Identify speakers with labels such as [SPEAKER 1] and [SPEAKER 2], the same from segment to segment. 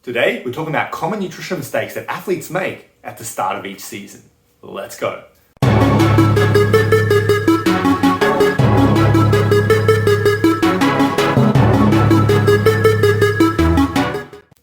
[SPEAKER 1] Today, we're talking about common nutrition mistakes that athletes make at the start of each season. Let's go.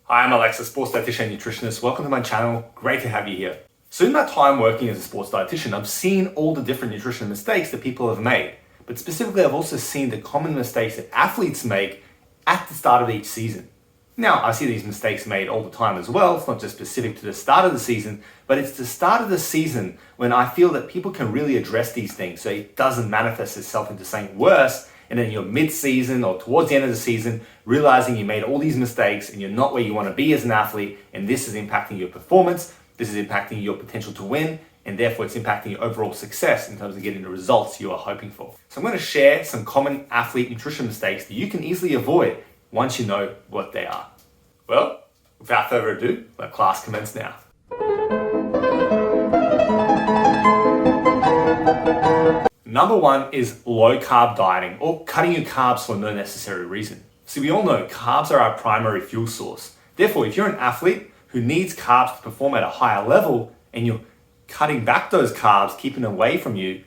[SPEAKER 1] Hi, I'm Alex, a sports dietitian and nutritionist. Welcome to my channel. Great to have you here. So in my time working as a sports dietitian, I've seen all the different nutrition mistakes that people have made. But specifically, I've also seen the common mistakes that athletes make at the start of each season. Now, I see these mistakes made all the time as well. It's not just specific to the start of the season, but it's the start of the season when I feel that people can really address these things so it doesn't manifest itself into something worse. And then you're mid-season or towards the end of the season, realizing you made all these mistakes and you're not where you want to be as an athlete, and this is impacting your performance, this is impacting your potential to win, and therefore it's impacting your overall success in terms of getting the results you are hoping for. So I'm going to share some common athlete nutrition mistakes that you can easily avoid once you know what they are. Well, without further ado, let class commence now. Number one is low carb dieting or cutting your carbs for no necessary reason. So we all know carbs are our primary fuel source. Therefore, if you're an athlete who needs carbs to perform at a higher level and you're cutting back those carbs, keeping them away from you,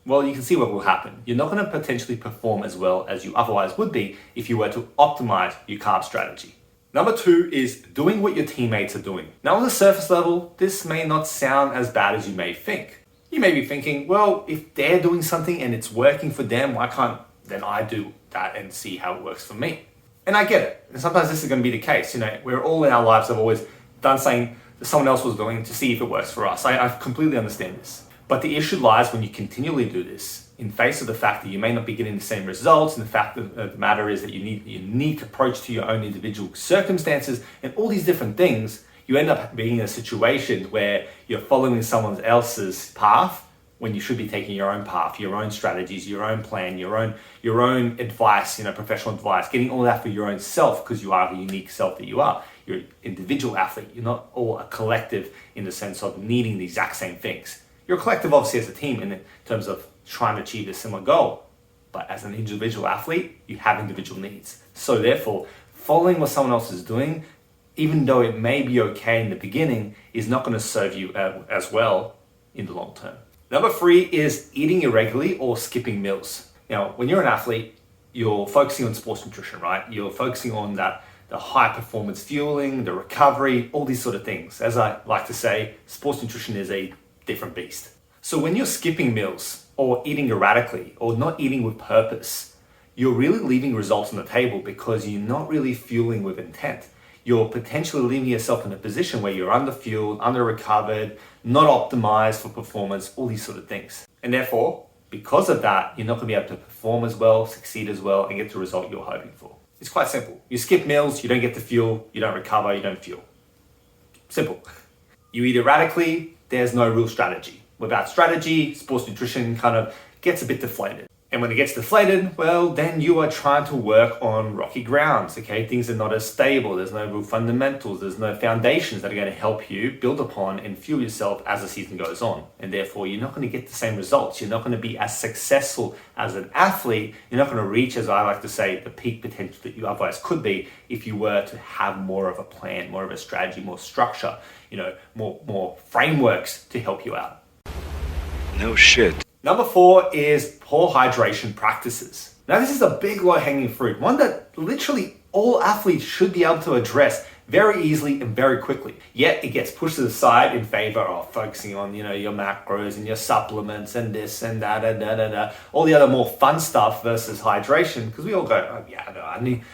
[SPEAKER 1] well, you can see what will happen. You're not going to potentially perform as well as you otherwise would be if you were to optimize your carb strategy. Number two is doing what your teammates are doing. Now, on the surface level, this may not sound as bad as you may think. You may be thinking, well, if they're doing something and it's working for them, why can't then I do that and see how it works for me? And I get it. And sometimes this is going to be the case. We're all in our lives have always done something that someone else was doing to see if it works for us. I completely understand this. But the issue lies when you continually do this in face of the fact that you may not be getting the same results, and the fact that the matter is that you need a unique approach to your own individual circumstances and all these different things. You end up being in a situation where you're following someone else's path when you should be taking your own path, your own strategies, your own plan, your own advice, professional advice, getting all that for your own self, because you are the unique self that you are. You're an individual athlete. You're not all a collective in the sense of needing the exact same things. You're a collective, obviously, as a team in terms of trying to achieve a similar goal. But as an individual athlete, you have individual needs. So therefore, following what someone else is doing, even though it may be okay in the beginning, is not going to serve you as well in the long term. Number three is eating irregularly or skipping meals. Now, when you're an athlete, you're focusing on sports nutrition, right? You're focusing on the high performance fueling, the recovery, all these sort of things. As I like to say, sports nutrition is a different beast. So when you're skipping meals or eating erratically or not eating with purpose, you're really leaving results on the table because you're not really fueling with intent. You're potentially leaving yourself in a position where you're under-fueled, under-recovered, not optimized for performance, all these sort of things. And therefore, because of that, you're not going to be able to perform as well, succeed as well, and get the result you're hoping for. It's quite simple. You skip meals, you don't get the fuel, you don't recover, you don't fuel. Simple. You eat erratically, there's no real strategy. Without strategy, sports nutrition kind of gets a bit deflated. And when it gets deflated, well, then you are trying to work on rocky grounds, okay? Things are not as stable. There's no real fundamentals. There's no foundations that are going to help you build upon and fuel yourself as the season goes on. And therefore, you're not going to get the same results. You're not going to be as successful as an athlete. You're not going to reach, as I like to say, the peak potential that you otherwise could be if you were to have more of a plan, more of a strategy, more structure, more frameworks to help you out.
[SPEAKER 2] No shit.
[SPEAKER 1] Number four is poor hydration practices. Now, this is a big low-hanging fruit, one that literally all athletes should be able to address very easily and very quickly. Yet it gets pushed to the side in favor of focusing on, your macros and your supplements and this and that, all the other more fun stuff versus hydration. Because we all go, oh yeah,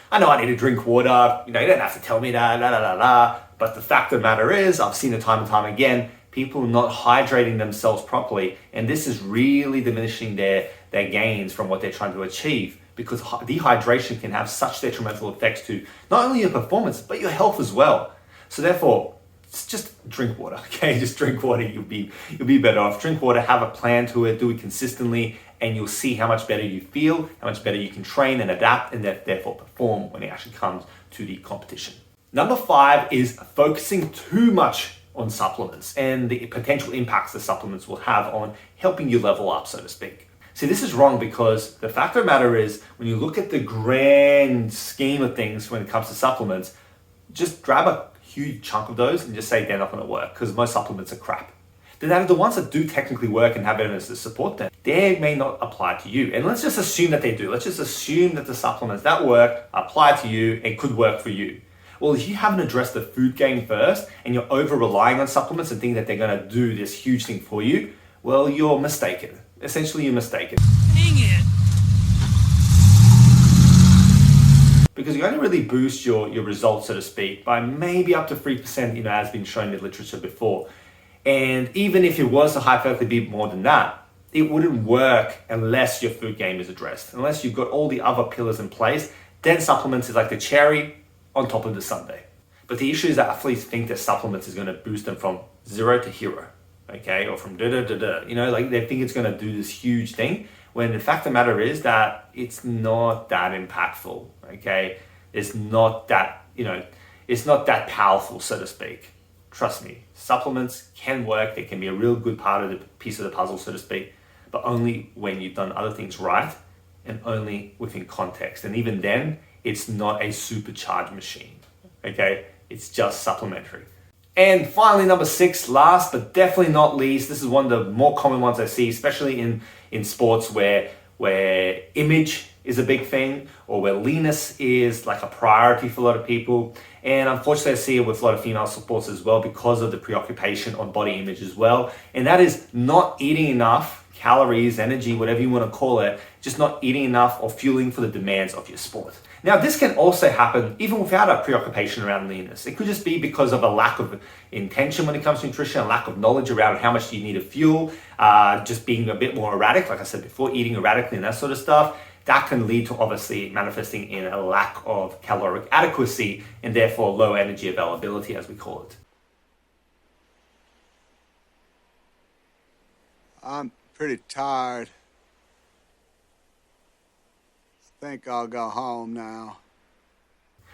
[SPEAKER 1] I know I need to drink water. You don't have to tell me that, But the fact of the matter is, I've seen it time and time again, people not hydrating themselves properly, and this is really diminishing their gains from what they're trying to achieve, because dehydration can have such detrimental effects to not only your performance but your health as well. So therefore, just drink water, okay? Just drink water. You'll be better off. Drink water, have a plan to it, do it consistently, and you'll see how much better you feel, how much better you can train and adapt, and therefore perform when it actually comes to the competition. Number five is focusing too much on supplements and the potential impacts the supplements will have on helping you level up, so to speak. See, this is wrong because the fact of the matter is, when you look at the grand scheme of things when it comes to supplements, just grab a huge chunk of those and just say they're not going to work because most supplements are crap. Then out of the ones that do technically work and have evidence to support them, they may not apply to you. And let's just assume that they do. Let's just assume that the supplements that work apply to you and could work for you. Well, if you haven't addressed the food game first and you're over relying on supplements and think that they're going to do this huge thing for you, well, you're mistaken. Essentially, you're mistaken.
[SPEAKER 3] Dang it.
[SPEAKER 1] Because you only really boost your results, so to speak, by maybe up to 3%, as been shown in literature before. And even if it was to hypothetically be more than that, it wouldn't work unless your food game is addressed. Unless you've got all the other pillars in place, then supplements is like the cherry on top of the sundae. But the issue is that athletes think that supplements is going to boost them from 0 to hero, okay? Or from like they think it's going to do this huge thing, when the fact of the matter is that it's not that impactful, okay? It's not that, it's not that powerful, so to speak. Trust me, supplements can work. They can be a real good part of the piece of the puzzle, so to speak, but only when you've done other things right and only within context. And even then, it's not a supercharged machine, okay? It's just supplementary. And finally, number 6, last but definitely not least, this is one of the more common ones I see, especially in sports where image is a big thing, or where leanness is like a priority for a lot of people. And unfortunately, I see it with a lot of female sports as well because of the preoccupation on body image as well. And that is not eating enough calories, energy, whatever you want to call it, just not eating enough or fueling for the demands of your sport. Now, this can also happen even without a preoccupation around leanness. It could just be because of a lack of intention when it comes to nutrition, a lack of knowledge around how much you need to fuel, just being a bit more erratic, like I said before, eating erratically and that sort of stuff. That can lead to obviously manifesting in a lack of caloric adequacy and therefore low energy availability, as we call it.
[SPEAKER 4] I'm pretty tired. Think I'll go home now.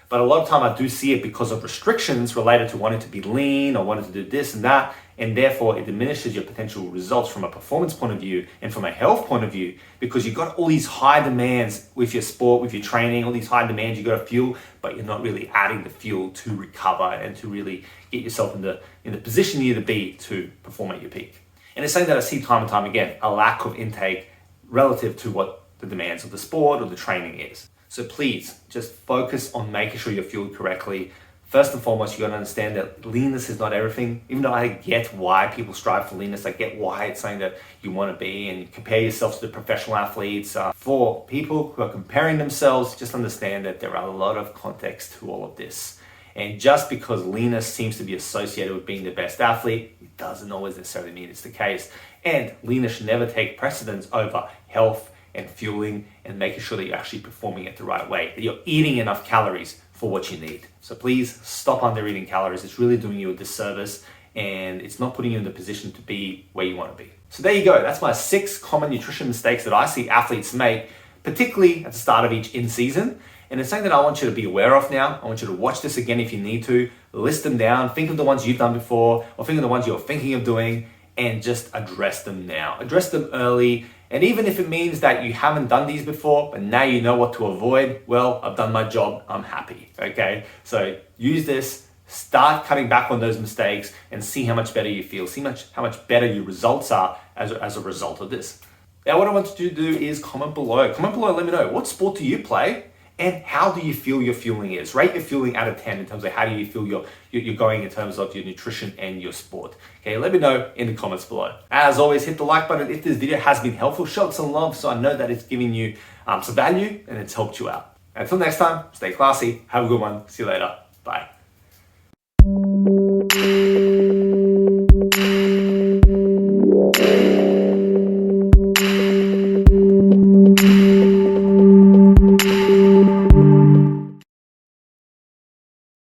[SPEAKER 1] But a lot of time I do see it because of restrictions related to wanting to be lean or wanting to do this and that, and therefore it diminishes your potential results from a performance point of view and from a health point of view, because you've got all these high demands with your sport, with your training, all these high demands you got to fuel, but you're not really adding the fuel to recover and to really get yourself in the position you need to be to perform at your peak. And it's something that I see time and time again, a lack of intake relative to what the demands of the sport or the training is. So please just focus on making sure you're fueled correctly. First and foremost, you got to understand that leanness is not everything. Even though I get why people strive for leanness, I get why it's something that you want to be, and you compare yourself to the professional athletes. For people who are comparing themselves, just understand that there are a lot of context to all of this. And just because leanness seems to be associated with being the best athlete, it doesn't always necessarily mean it's the case. And leanness should never take precedence over health and fueling and making sure that you're actually performing it the right way, that you're eating enough calories for what you need. So please stop under eating calories. It's really doing you a disservice and it's not putting you in the position to be where you want to be. So there you go. That's my 6 common nutrition mistakes that I see athletes make, particularly at the start of each in-season. And it's something that I want you to be aware of now. I want you to watch this again if you need to, list them down, think of the ones you've done before, or think of the ones you're thinking of doing, and just address them now. Address them early. And even if it means that you haven't done these before, but now you know what to avoid, well, I've done my job, I'm happy, okay? So use this, start cutting back on those mistakes, and see how much better you feel. See how much better your results are as a result of this. Now, what I want you to do is comment below. Comment below, let me know, what sport do you play? And how do you feel your fueling is? Rate your fueling out of 10 in terms of how do you feel you're going in terms of your nutrition and your sport. Okay, let me know in the comments below. As always, hit the like button if this video has been helpful. Show it some love so I know that it's giving you some value and it's helped you out. Until next time, stay classy. Have a good one. See you later.